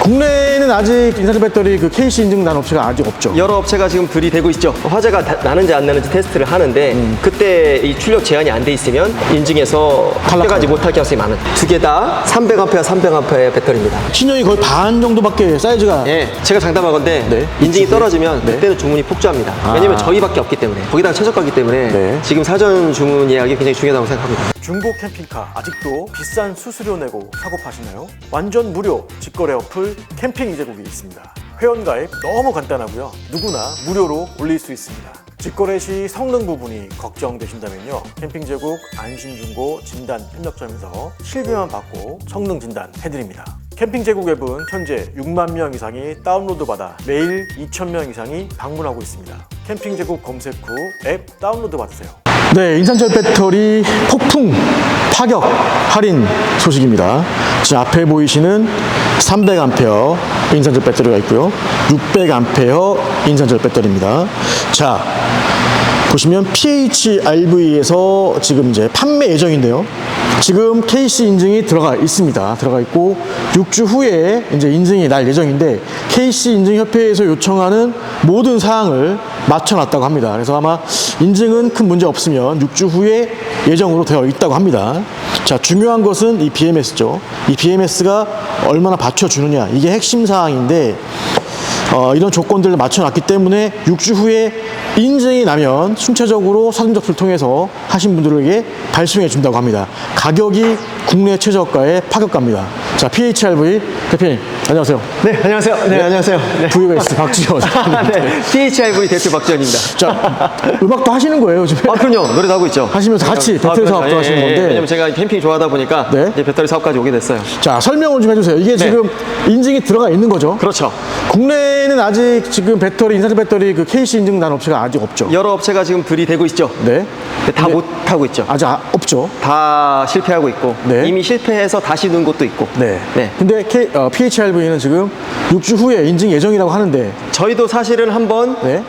국내에는 아직 인산철 배터리 그 KC 인증 난 업체가 아직 없죠. 여러 업체가 지금 들이대고 있죠. 화재가 나는지 안 나는지 테스트를 하는데 그때 이 출력 제한이 안 돼 있으면 인증에서 합격하지 못할 가능성이 많은. 두 개 다 300A, 300A의 배터리입니다. 신형이 거의 반 정도밖에 사이즈가. 예, 제가 장담하건데 네. 인증이 떨어지면 네. 그때는 주문이 폭주합니다. 왜냐면 저희밖에 없기 때문에 거기다가 최저가기 때문에 네. 지금 사전 주문 예약이 굉장히 중요하다고 생각합니다. 중고 캠핑카 아직도 비싼 수수료 내고 사고 파시나요? 완전 무료 직거래 어플 캠핑 이제국이 있습니다. 회원가입 너무 간단하고요. 누구나 무료로 올릴 수 있습니다. 직거래 시 성능 부분이 걱정되신다면요. 캠핑제국 안심중고 진단 협력점에서 실비만 받고 성능 진단 해드립니다. 캠핑제국 앱은 현재 6만 명 이상이 다운로드 받아 매일 2,000명 이상이 방문하고 있습니다. 캠핑제국 검색 후 앱 다운로드 받으세요. 네, 인산철 배터리 폭풍 파격 할인 소식입니다. 지금 앞에 보이시는 300A 인산철 배터리가 있고요. 600A 인산철 배터리입니다. 자, 보시면 PHRV에서 지금 이제 판매 예정인데요. 지금 KC 인증이 들어가 있습니다. 들어가 있고 6주 후에 이제 인증이 날 예정인데 KC 인증협회에서 요청하는 모든 사항을 맞춰놨다고 합니다. 그래서 아마 인증은 큰 문제 없으면 6주 후에 예정으로 되어 있다고 합니다. 자, 중요한 것은 이 BMS죠. 이 BMS가 얼마나 받쳐주느냐, 이게 핵심 사항인데 이런 조건들을 맞춰놨기 때문에 6주 후에 인증이 나면 순차적으로 사전 접수를 통해서 하신 분들에게 발송해 준다고 합니다. 가격이 국내 최저가의 파격가입니다. 자, PHRV 대표님 안녕하세요. 네, 안녕하세요. 네, 안녕하세요. 네. VS 박지원. 네, PHRV 대표 박지원입니다. 자, 음악도 하시는 거예요, 요즘에? 아, 그럼요. 노래도 하고 있죠. 하시면서 같이 배터리 사업도 하시는 건데. 왜냐면 제가 캠핑 좋아하다 보니까 네. 이제 배터리 사업까지 오게 됐어요. 자, 설명을 좀 해주세요. 이게 지금 인증이 들어가 있는 거죠? 그렇죠. 국내에는 아직 지금 배터리, 인산철 배터리 그 KC 인증 난 업체가 아직 없죠? 여러 업체가 지금 들이대고 있죠. 네. 근데 다 못하고 있죠. 아직 없죠? 다 실패하고 있고 네. 이미 실패해서 다시 넣은 곳도 있고. 네. 네. 근데 PHRV는 지금 6주 후에 인증 예정이라고 하는데. 저희도 사실은 한번 네.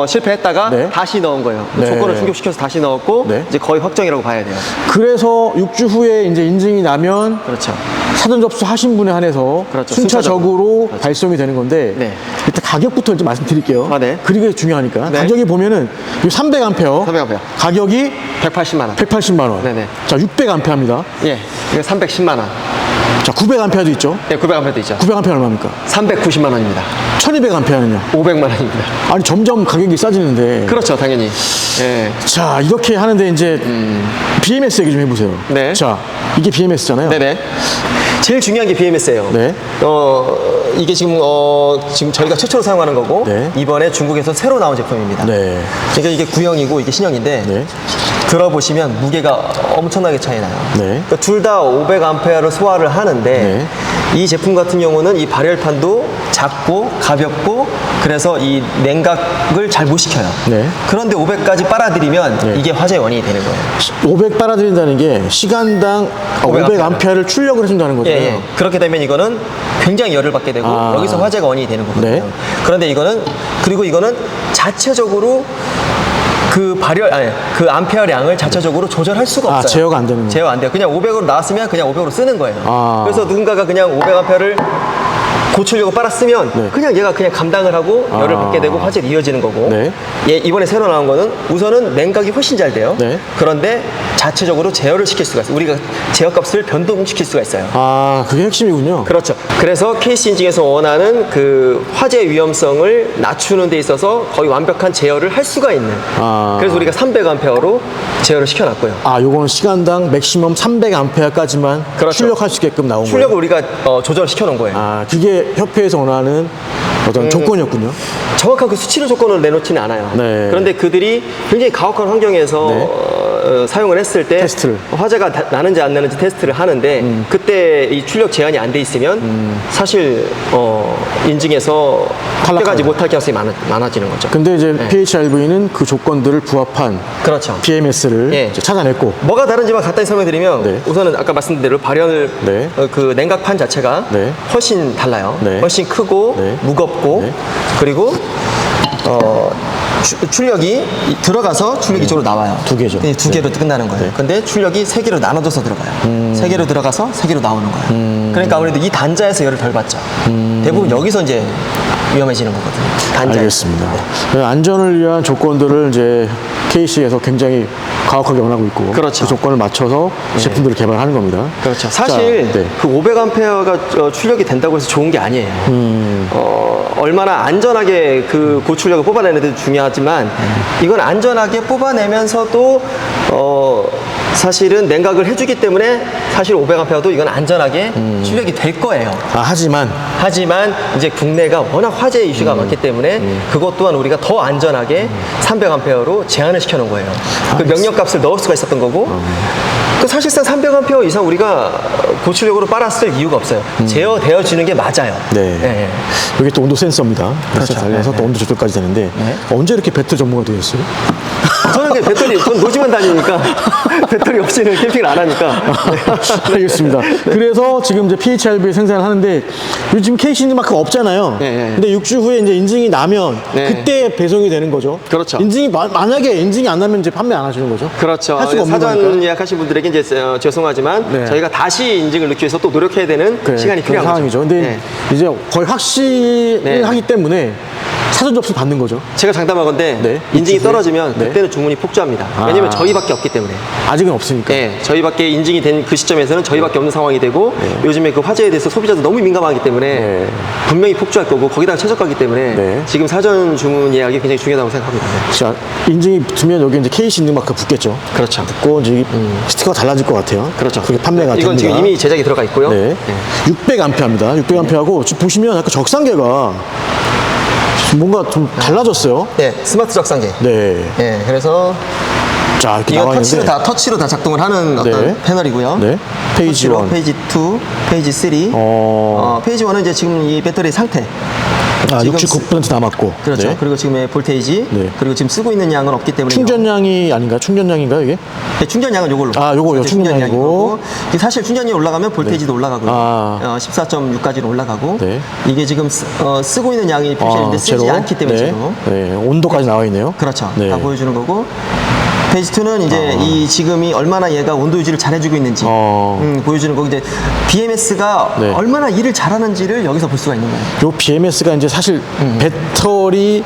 실패했다가 네. 다시 넣은 거예요. 네. 조건을 충족시켜서 다시 넣었고 네. 이제 거의 확정이라고 봐야 돼요. 그래서 6주 후에 이제 인증이 나면 그렇죠. 사전 접수 하신 분에 한해서 그렇죠. 순차적으로 그렇죠. 발송이 되는 건데 네. 일단 가격부터 좀 말씀드릴게요. 아, 네. 그게 중요하니까. 네. 가격이 보면은 이 300A 300A. 가격이 180만 원. 180만 원. 네네. 자, 600A입니다. 예. 이거 310만 원. 자, 900A도 있죠. 예, 900A도 있죠. 900A 얼마입니까? 390만 원입니다. 1200A는요? 500만 원입니다. 아니, 점점 가격이 싸지는데. 그렇죠, 당연히. 예. 자, 이렇게 하는데 이제 BMS 얘기 좀 해보세요. 네. 자, 이게 BMS잖아요. 네네. 제일 중요한 게 BMS예요. 네. 이게 지금 저희가 최초로 사용하는 거고 네. 이번에 중국에서 새로 나온 제품입니다. 네. 그러니까 이게 구형이고 이게 신형인데 네. 들어보시면 무게가 엄청나게 차이 나요. 네. 그러니까 둘 다 500A를 소화를 하는데 네. 이 제품 같은 경우는 이 발열판도 작고 가볍고 그래서 이 냉각을 잘 못 시켜요. 네. 그런데 500까지 빨아들이면 네. 이게 화재의 원인이 되는 거예요. 500 빨아들인다는 게 시간당 500A를 출력을 해준다는 거잖아요. 예, 예. 그렇게 되면 이거는 굉장히 열을 받게 되고 여기서 화재가 원인이 되는 거거든요. 네. 그런데 이거는 자체적으로 그 암페어량을 자체적으로 조절할 수가 없어요. 제어가 안 되는 거예요. 제어 안 돼요. 그냥 500으로 나왔으면 그냥 500으로 쓰는 거예요. 아. 그래서 누군가가 그냥 500암페어를 고치려고 빨았으면 네. 그냥 얘가 그냥 감당을 하고 열을 받게 되고 화재로 이어지는 거고 네. 이번에 새로 나온 거는 우선은 냉각이 훨씬 잘 돼요. 네. 그런데 자체적으로 제어를 시킬 수가 있어요. 우리가 제어값을 변동시킬 수가 있어요. 아, 그게 핵심이군요. 그렇죠. 그래서 KC 인증에서 원하는 그 화재 위험성을 낮추는 데 있어서 거의 완벽한 제어를 할 수가 있는. 그래서 우리가 300A로 제어를 시켜놨고요. 아, 요거는 시간당 맥시멈 300A까지만 그렇죠. 출력할 수 있게끔 나온 거예요. 출력을 우리가 조절시켜 놓은 거예요. 아, 그게 협회에서 원하는 어떤 조건이었군요. 정확한 그 수치로 조건을 내놓지는 않아요. 네. 그런데 그들이 굉장히 가혹한 환경에서 네. 사용을 했을 때 테스트를. 화재가 나는지 안 나는지 테스트를 하는데 그때 이 출력 제한이 안 돼 있으면 사실 인증에서 합격하지 못할 가능성이 많아지는 거죠. 근데 이제 네. PHRV는 그 조건들을 부합한 그렇죠. BMS를 예. 찾아냈고. 뭐가 다른지만 간단히 설명드리면 네. 우선은 아까 말씀드린 대로 발열 네. 그 냉각판 자체가 네. 훨씬 달라요. 네. 훨씬 크고 네. 무겁고 네. 그리고 출력이 들어가서 출력이 이쪽으로 나와요. 두 개죠. 네, 두 개로 끝나는 거예요. 근데 출력이 세 개로 나눠져서 들어가요. 세 개로 들어가서 세 개로 나오는 거예요. 그러니까 아무래도 이 단자에서 열을 덜 받죠. 대부분 여기서 이제 위험해지는 거거든요. 단자에서. 알겠습니다. 안전을 위한 조건들을 이제 KC에서 굉장히 가혹하게 원하고 있고 그렇죠. 그 조건을 맞춰서 제품들을 개발하는 겁니다. 그렇죠. 사실 자, 네. 그 500A가 출력이 된다고 해서 좋은 게 아니에요. 얼마나 안전하게 그 고출력을 뽑아내는데도 중요하지만 이건 안전하게 뽑아내면서도 사실은 냉각을 해주기 때문에 사실 500A도 이건 안전하게 출력이 될 거예요. 하지만 이제 국내가 워낙 화재 이슈가 많기 때문에 그것 또한 우리가 더 안전하게 300A로 제한을 시켜놓은 거예요. 그 명령값을 넣을 수가 있었던 거고 그 사실상 300A 이상 우리가 고출력으로 빨았을 이유가 없어요. 제어되어지는 게 맞아요. 네. 네. 여기 또 온도 센서입니다. 그래서 그렇죠. 달려서 네, 또 온도 조절까지 되는데 언제 이렇게 배터리 전문가 되셨어요? 저는 그냥 배터리, 전 노지만 다니니까 배터리 없이는 캠핑을 안 하니까. 알겠습니다. 그래서 지금 이제 PHRV 생산을 하는데 요즘 KC만큼 없잖아요. 네. 근데 6주 후에 이제 인증이 나면 네. 그때 배송이 되는 거죠. 그렇죠. 인증이 만약에 인증이 안 나면 이제 판매 안 하시는 거죠. 그렇죠. 할 수가 없는 사전 거니까. 예약하신 분들에게 이제 죄송하지만 네. 저희가 다시 인증을 넣기 위해서 또 노력해야 되는 그래, 시간이 그런 필요한 상황이죠. 거죠. 근데 네. 이제 거의 확실하기 네. 때문에 사전 접수 받는 거죠. 제가 장담하건데 네. 인증이 이쪽에? 떨어지면 네. 그때는 주문이 폭주합니다. 왜냐면 저희밖에 없기 때문에. 아직은 없으니까. 네, 저희밖에 인증이 된 그 시점에서는 저희밖에 없는 상황이 되고 요즘에 그 화재에 대해서 소비자도 너무 민감하기 때문에 네. 분명히 폭주할 거고 거기다가 최저가기 때문에 네. 지금 사전 주문 예약이 굉장히 중요하다고 생각합니다. 네. 자, 인증이 붙으면 여기 이제 KC 인증 마크 붙겠죠. 그렇죠. 붙고 이제 스티커가 달라질 것 같아요. 그렇죠. 그게 판매가 이건 됩니다. 지금 이미 제작이 들어가 있고요. 네. 600A입니다. 600A하고 지금 보시면 약간 적상계가 뭔가 좀 달라졌어요. 네, 스마트 적상계. 네. 네, 그래서 자, 이렇게 이거 나와 있는데. 터치로 다 작동을 하는 어떤 네. 패널이고요. 네. 페이지 터치로 1. 페이지 2, 페이지 3. 페이지 1은 이제 지금 이 배터리 상태. 지금 69% 남았고. 그렇죠. 네. 그리고 지금의 볼테이지. 네. 그리고 지금 쓰고 있는 양은 없기 때문에. 충전량이 아닌가? 충전량인가요, 이게? 네, 충전량은 요걸로. 요거요. 이제 충전량이고. 충전량이고. 이게 사실 충전이 올라가면 볼테이지도 올라가고요. 14.6까지는 올라가고. 네. 이게 지금 쓰고 있는 양이 표시되는데 쓰지 제로. 않기 때문에 네. 제로. 네. 온도까지 나와 있네요. 그렇죠. 네. 다 보여주는 거고. 페이지 2는 이제 이 지금이 얼마나 얘가 온도 유지를 잘 해주고 있는지 보여주는 거고, 이제 BMS가 네. 얼마나 일을 잘하는지를 여기서 볼 수가 있는 거예요. 요 BMS가 이제 사실 배터리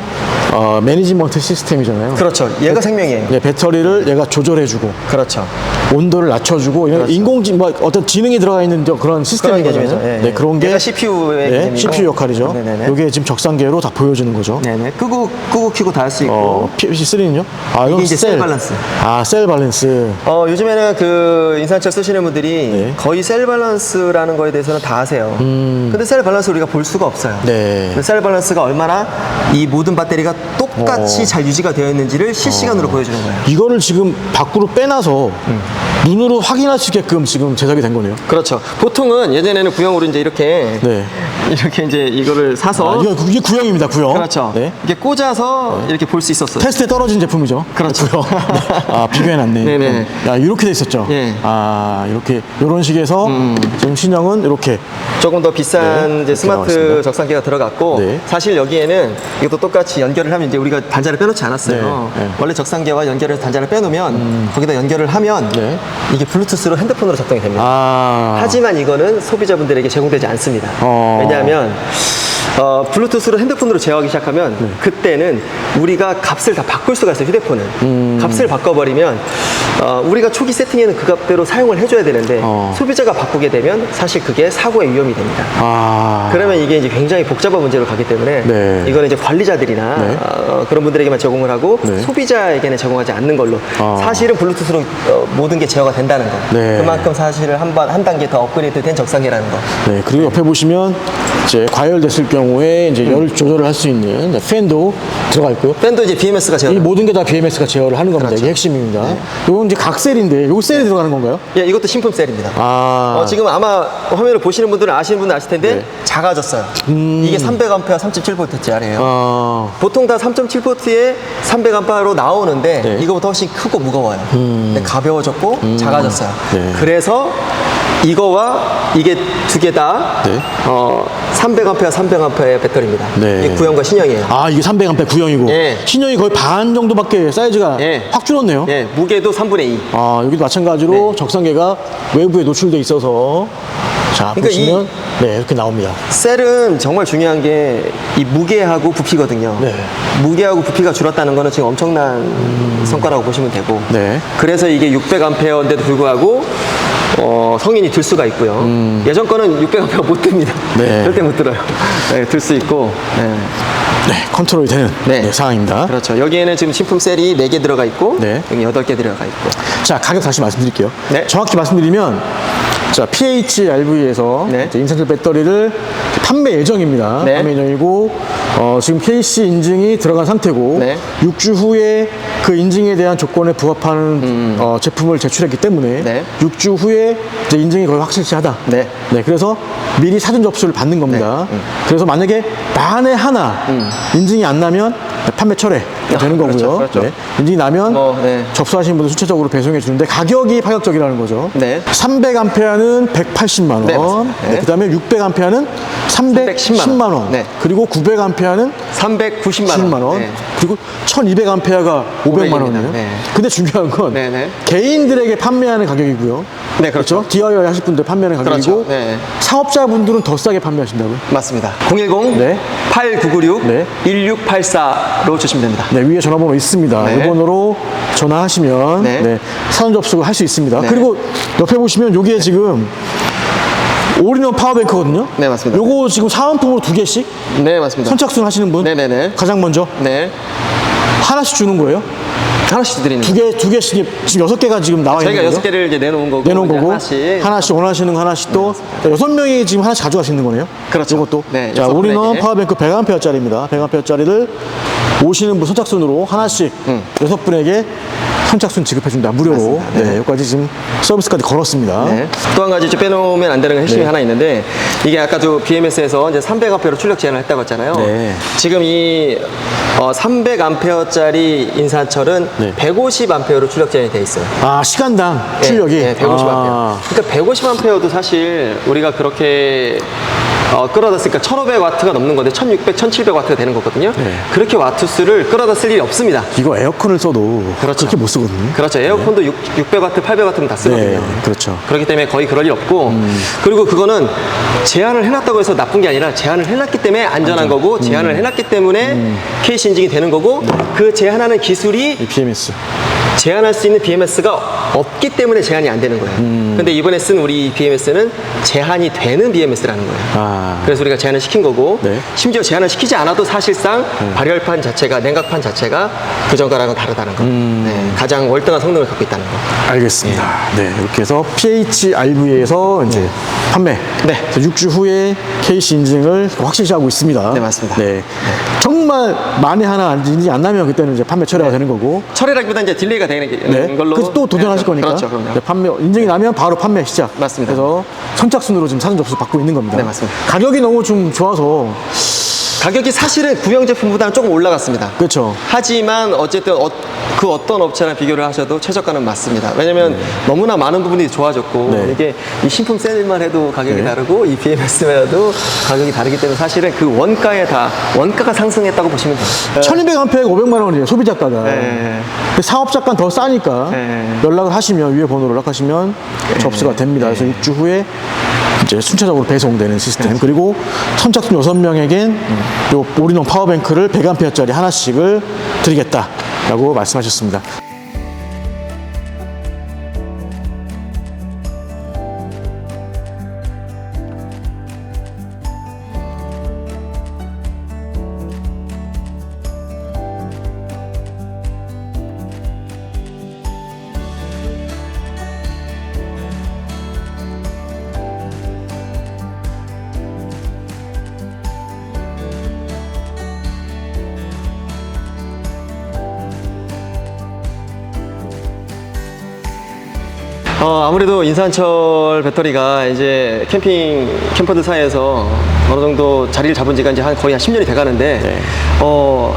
매니지먼트 시스템이잖아요. 그렇죠. 얘가 생명이에요. 네, 배터리를 얘가 조절해주고 그렇죠. 온도를 낮춰주고 이런 인공지 뭐 어떤 지능이 들어가 있는 그런 시스템인 그런 거잖아요. 개념이죠. 예, 네, 예. 그런 게 얘가 CPU의 네, 개념이고. CPU 역할이죠. 네네네. 이게 지금 적상계로 다 보여주는 거죠. 네네. 끄고 켜고 다 할 수 있고. PC3는요? 이게 이제 셀 밸런스. 셀 밸런스. 요즘에는 그 인산철 쓰시는 분들이 네. 거의 셀 밸런스라는 거에 대해서는 다 아세요. 근데 셀 밸런스 우리가 볼 수가 없어요. 네. 근데 셀 밸런스가 얼마나 이 모든 배터리가 똑같이 잘 유지가 되어 있는지를 실시간으로 보여주는 거예요. 이거를 지금 밖으로 빼놔서 눈으로 확인할 수 있게끔 지금 제작이 된 거네요. 그렇죠. 보통은 예전에는 구형으로 이제 이렇게 네. 이렇게 이제 이거를 사서 이게 구형입니다, 구형. 그렇죠. 네. 이게 꽂아서 이렇게 볼 수 있었어요. 테스트에 떨어진 제품이죠. 그렇죠. 구형. 네. 비교해놨네. 네네. 야, 이렇게 돼 있었죠. 예. 이렇게 이런 식에서 지금 신형은 이렇게. 조금 더 비싼 네, 이제 이렇게 스마트 나왔습니다. 적상기가 들어갔고 네. 사실 여기에는 이것도 똑같이 연결을 하면 이제 우리가 단자를 빼놓지 않았어요. 네, 네. 원래 적상기와 연결해서 단자를 빼놓으면 거기다 연결을 하면 네. 이게 블루투스로 핸드폰으로 작동이 됩니다. 하지만 이거는 소비자분들에게 제공되지 않습니다. 왜냐하면 블루투스로 핸드폰으로 제어하기 시작하면 그때는 우리가 값을 다 바꿀 수가 있어요. 휴대폰은 값을 바꿔버리면 우리가 초기 세팅에는 그 값대로 사용을 해줘야 되는데 소비자가 바꾸게 되면 사실 그게 사고의 위험이 됩니다. 그러면 이게 이제 굉장히 복잡한 문제로 가기 때문에 네. 이거는 이제 관리자들이나 네. 그런 분들에게만 제공을 하고 네. 소비자에게는 제공하지 않는 걸로 사실은 블루투스로 모든 게 제어가 된다는 거. 네. 그만큼 사실은 한 단계 더 업그레이드 된 적상기라는 거. 네, 그리고 옆에 보시면 이제 과열됐을 경우에 이제 열 조절을 할 수 있는 이제 팬도 들어가 있고요. 팬도 이제 BMS가 제어. 이 모든 게 다 BMS가 제어를 하는 겁니다. 그렇죠. 이게 핵심입니다. 이건 이제 각셀인데, 요거 셀이 들어가는 건가요? 예, 이것도 신품 셀입니다. 지금 아마 화면을 보시는 분들은 아시는 분은 아실 텐데 작아졌어요. 이게 300A 3.7V짜리예요. 보통 다 3.7V에 300A로 나오는데 네. 이거보다 훨씬 크고 무거워요. 근데 가벼워졌고 작아졌어요. 네. 그래서 이거와 이게 두 개 다 네. 300A, 300A의 배터리입니다. 네. 이게 구형과 신형이에요. 아, 이게 300A 구형이고 예. 신형이 거의 반 정도밖에 사이즈가 예. 확 줄었네요. 예, 무게도 3분의 2. 아, 여기도 마찬가지로 네. 적상계가 외부에 노출돼 있어서 자, 그러니까 보시면 네, 이렇게 나옵니다. 셀은 정말 중요한 게 이 무게하고 부피거든요. 네. 무게하고 부피가 줄었다는 거는 지금 엄청난 성과라고 보시면 되고. 네. 그래서 이게 600A인데도 불구하고 성인이 들 수가 있고요. 예전 거는 600A 못 듭니다. 네. 절대 못 들어요. 네, 들 수 있고. 네. 네, 컨트롤이 되는 네. 네, 상황입니다. 그렇죠. 여기에는 지금 신품 셀이 4개 들어가 있고 네. 여기 8개 들어가 있고. 자, 가격 다시 말씀드릴게요. 네. 정확히 말씀드리면 자, PHRV에서 네. 인산철 배터리를 판매 예정입니다. 네. 판매 예정이고 지금 KC 인증이 들어간 상태고 네. 6주 후에 그 인증에 대한 조건에 부합하는 제품을 제출했기 때문에 네. 6주 후에 이제 인증이 거의 확실시하다. 네. 그래서 미리 사전 접수를 받는 겁니다. 그래서 만약에 만에 하나 인증이 안 나면 판매 철회 되는 그렇죠, 거고요. 그렇죠. 네. 인증이 나면 네. 접수하신 분들 수차적으로 배송해 주는데 가격이 파격적이라는 거죠. 네. 300A는 180만 원, 네, 맞습니다. 네. 그다음에 600A는 310만 원, 네. 그리고 900A는 390만 원. 네. 그리고 1200A가 500만 원이에요. 네. 근데 중요한 건 네, 네. 개인들에게 판매하는 가격이고요. 네, 그렇죠. DIY 하실 분들 판매하는 가격이고 그렇죠. 네. 사업자분들은 더 싸게 판매하신다고요? 맞습니다. 010 네. 8996 네. 1684로 주시면 됩니다. 네, 위에 전화번호 있습니다. 네. 이 번호로 전화하시면 네. 사전 접수를 할 수 있습니다. 네. 그리고 옆에 보시면 여기에 지금 올인원 파워뱅크거든요. 네, 맞습니다. 요거 지금 사은품으로 2개씩 네, 맞습니다. 선착순 하시는 분 네네네. 가장 먼저 네. 하나씩 주는 거예요. 하나씩 드리는 거예요. 두 개씩 지금 6개가 지금 나와 있는 저희가 거죠. 6개를 이제 내놓은 거고. 내놓은 이제 거고 하나씩. 원하시는 거 하나씩 또 6명이 지금 하나씩 가져갈 수 있는 거네요. 그렇죠. 이것도 네, 자, 6 올인원 분에게. 파워뱅크 100A짜리입니다. 100A짜리를 오시는 분 선착순으로 하나씩 6분에게 선착순 지급해준다 무료로. 맞습니다. 네. 여기까지 지금 서비스까지 걸었습니다. 네. 또 한 가지 좀 빼놓으면 안 되는 게 핵심이 하나 있는데 이게 아까도 BMS에서 이제 300A로 출력 제한을 했다고 했잖아요. 네. 지금 이 300A짜리 인산철은 네. 150A로 출력 제한이 돼 있어요. 아, 시간당 출력이 네, 150A. 아, 그러니까 150A도 사실 우리가 그렇게 끌어다 쓰니까 1500W가 넘는 건데 1600, 1700W가 되는 거거든요. 네. 그렇게 와트수를 끌어다 쓸 일이 없습니다. 이거 에어컨을 써도 그렇죠. 그렇게 못 쓰거든요. 그렇죠. 에어컨도 600W, 800W는 다 쓰거든요. 네, 그렇죠. 그렇기 때문에 거의 그럴 일 없고 그리고 그거는 제한을 해놨다고 해서 나쁜 게 아니라 제한을 해놨기 때문에 안전한 거고 제한을 해놨기 때문에 KC 인증이 되는 거고 그 제한하는 기술이 이 BMS. 제한할 수 있는 BMS가 없기 때문에 제한이 안 되는 거예요. 근데 이번에 쓴 우리 BMS는 제한이 되는 BMS라는 거예요. 아, 그래서 우리가 제한을 시킨 거고 네. 심지어 제한을 시키지 않아도 사실상 발열판 자체가 냉각판 자체가 그전과랑은 다르다는 거. 네, 가장 월등한 성능을 갖고 있다는 거. 알겠습니다. 네, 이렇게 해서 PHRV에서 이제 판매. 네. 6주 후에 KC 인증을 확실시하고 있습니다. 네, 맞습니다. 네. 정말 만에 하나 인증이 안 나면 그때는 이제 판매 철회가 되는 거고. 철회라기보다 이제 딜레이가 되는 네. 걸로. 그래서 또 도전하실 거니까. 그렇죠, 그럼요. 네, 판매 인증이 나면 바로 판매 시작. 맞습니다. 그래서 선착순으로 지금 사전 접수 받고 있는 겁니다. 네, 맞습니다. 가격이 너무 좀 좋아서 가격이 사실은 구형 제품보다는 조금 올라갔습니다. 그렇죠. 하지만 어쨌든 그 어떤 업체랑 비교를 하셔도 최저가는 맞습니다. 왜냐면 너무나 많은 부분이 좋아졌고 네. 이게 이 신품 셀만 해도 가격이 네. 다르고 이 BMS만 해도 가격이 다르기 때문에 사실은 그 원가가 상승했다고 보시면 돼요. 1200A에 500만 원이에요. 소비자가가. 네. 근데 사업자가 더 싸니까 네. 연락을 하시면 위에 번호로 연락하시면 접수가 됩니다. 그래서 6주 후에 이제 순차적으로 배송되는 시스템. 그리고 선착순 6명에겐 요 올인원 파워뱅크를 100A짜리 하나씩을 드리겠다라고 말씀하셨습니다. 아무래도 인산철 배터리가 이제 캠핑 캠퍼들 사이에서 어느 정도 자리를 잡은 지가 이제 거의 한 10년이 돼 가는데, 네.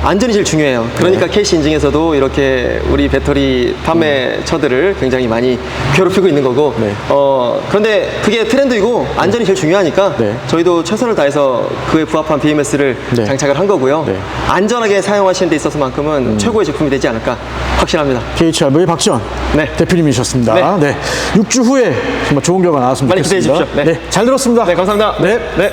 안전이 제일 중요해요. 그러니까 KC 인증에서도 이렇게 우리 배터리 판매처들을 굉장히 많이 괴롭히고 있는 거고, 네. 그런데 그게 트렌드이고 안전이 제일 중요하니까 네. 저희도 최선을 다해서 그에 부합한 BMS를 네. 장착을 한 거고요. 네. 안전하게 사용하시는 데 있어서만큼은 최고의 제품이 되지 않을까 확신합니다. KHRV의 박지원 네. 대표님이셨습니다. 네. 6주 후에 정말 좋은 결과 나왔으면 많이 기대해 좋겠습니다. 주십시오. 네. 잘 들었습니다. 네, 감사합니다. 네. 네.